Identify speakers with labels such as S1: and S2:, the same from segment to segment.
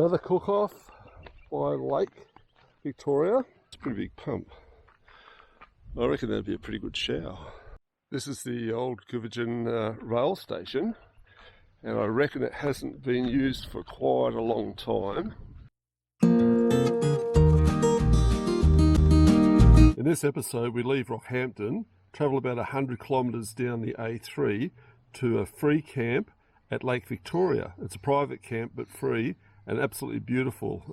S1: Another cook-off by Lake Victoria. It's a pretty big pump. I reckon that'd be a pretty good shower. This is the old Gindie rail station, and I reckon it hasn't been used for quite a long time. In this episode we leave Rockhampton, travel about 100 kilometres down the A3 to a free camp at Lake Victoria. It's a private camp but free and absolutely beautiful.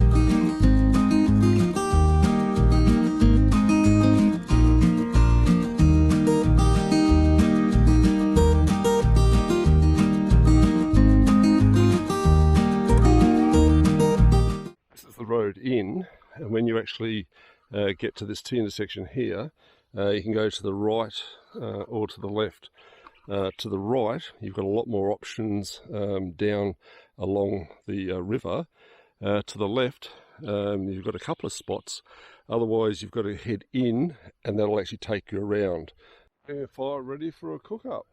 S1: This is the road in, and when you actually get to this T intersection here, you can go to the right or to the left. To the right, you've got a lot more options down along the river. To the left, you've got a couple of spots. Otherwise, you've got to head in, and that'll actually take you around. And fire ready for a cook-up.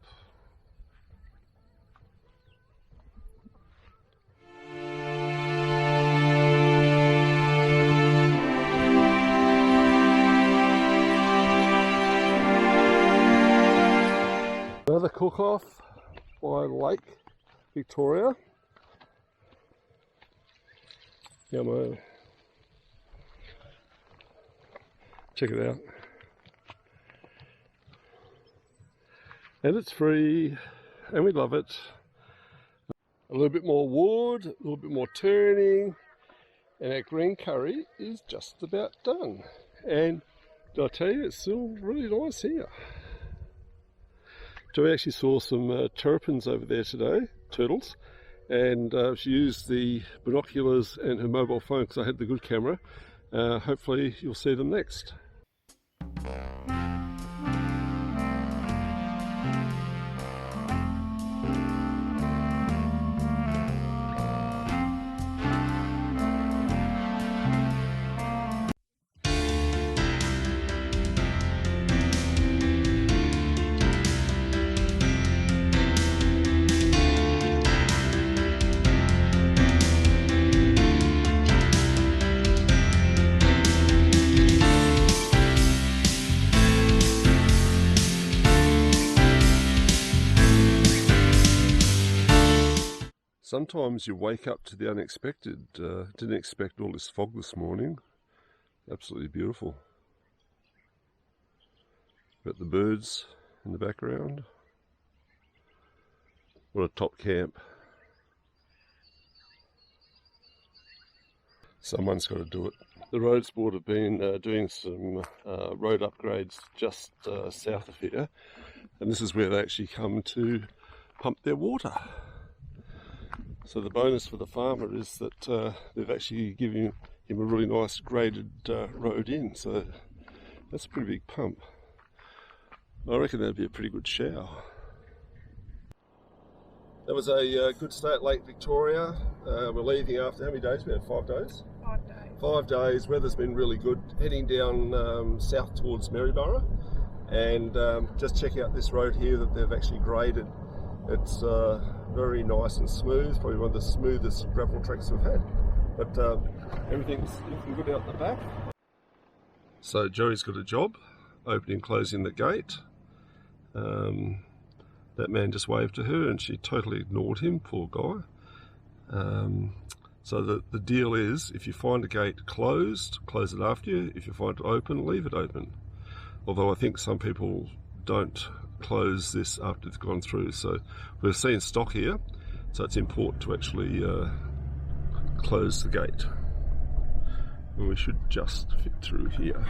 S1: Another cook-off by Lake Victoria. Yummo. Check it out. And it's free, and we love it. A little bit more wood, a little bit more turning, and our green curry is just about done. And did I tell you, it's still really nice here. So we actually saw some terrapins over there today, turtles, and she used the binoculars and her mobile phone because I had the good camera. Hopefully you'll see them next. Sometimes you wake up to the unexpected. Didn't expect all this fog this morning. Absolutely beautiful. Got the birds in the background. What a top camp. Someone's got to do it. The Roads Board have been doing some road upgrades just south of here, and this is where they actually come to pump their water. So the bonus for the farmer is that they've actually given him a really nice graded road in. So that's a pretty big pump. I reckon that'd be a pretty good shower. That was a good stay at Lake Victoria. We're leaving after how many days? We had 5 days?
S2: 5 days.
S1: 5 days. Weather's been really good. Heading down south towards Maryborough, and just check out this road here that they've actually graded. It's very nice and smooth, probably one of the smoothest gravel tracks we've had. But everything's looking good out the back. So Joey's got a job, opening and closing the gate. That man just waved to her and she totally ignored him, poor guy. So the deal is, if you find a gate closed, close it after you. If you find it open, leave it open. Although I think some people don't close this after it's gone through. So we're seeing stock here, so it's important to actually close the gate. And we should just fit through here.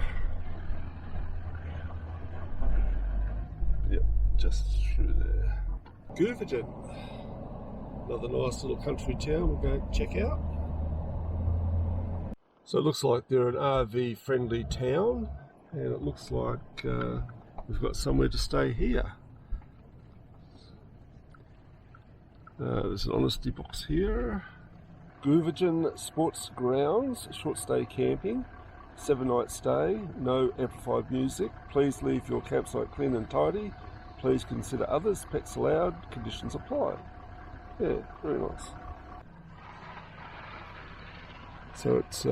S1: Yep, just through there. Gindie, another nice little country town we're going to check out. So it looks like they're an RV friendly town, and it looks like we've got somewhere to stay here. There's an honesty box here. Gindie Sports Grounds, short stay camping, 7-night stay, no amplified music. Please leave your campsite clean and tidy. Please consider others, pets allowed, conditions apply. Yeah, very nice. So it's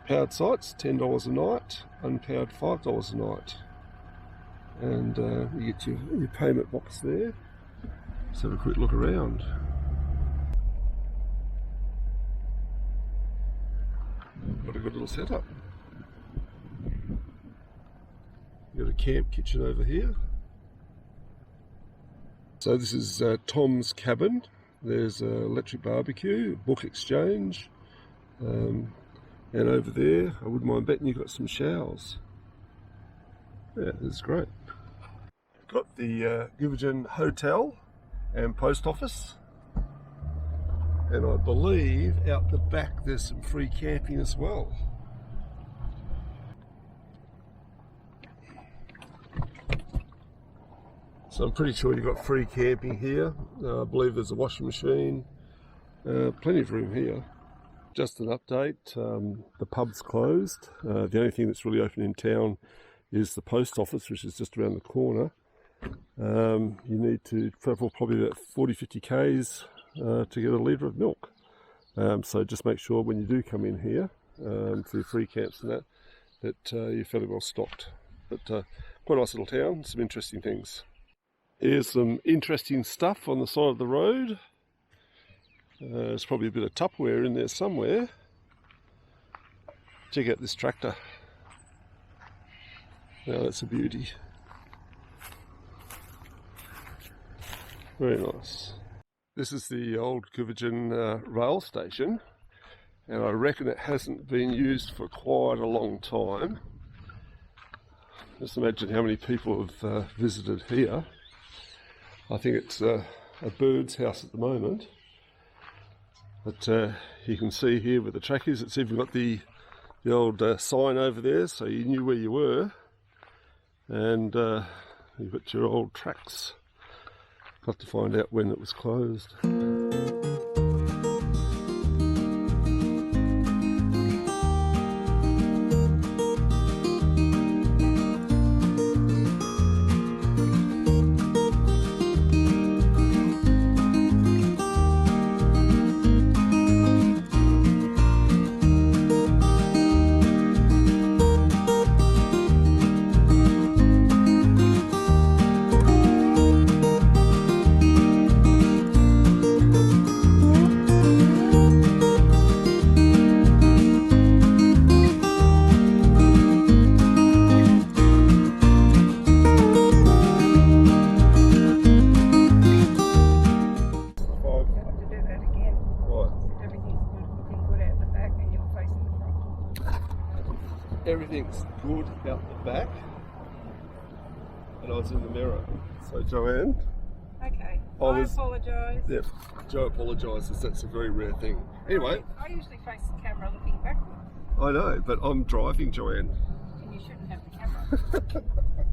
S1: powered sites, $10 a night, unpowered $5 a night. And you get your payment box there. Let's have a quick look around. What a good little setup. You've got a camp kitchen over here. So this is Tom's cabin. There's an electric barbecue, book exchange, and over there, I wouldn't mind betting you've got some showers. Yeah, this is great. Got the Gindie Hotel and post office, and I believe out the back there's some free camping as well. So I'm pretty sure you've got free camping here. I believe there's a washing machine, plenty of room here. Just an update, the pub's closed. The only thing that's really open in town is the post office, which is just around the corner. You need to travel probably about 40-50 k's to get a litre of milk. So just make sure when you do come in here for your free camps and that you're fairly well stocked. But quite a nice little town, some interesting things. Here's some interesting stuff on the side of the road. There's probably a bit of Tupperware in there somewhere. Check out this tractor. Now that's a beauty. Very nice. This is the old Gindie rail station, and I reckon it hasn't been used for quite a long time. Just imagine how many people have visited here. I think it's a bird's house at the moment, but you can see here where the track is. It's even got the old sign over there, so you knew where you were, and you've got your old tracks. Got to find out when it was closed. Everything's good out the back, and I was in the mirror. So Joanne,
S2: okay, I apologise.
S1: Yeah, Joe apologises. That's a very rare thing. Anyway,
S2: I usually face the camera looking backwards.
S1: I know, but I'm driving, Joanne.
S2: And you shouldn't have the camera.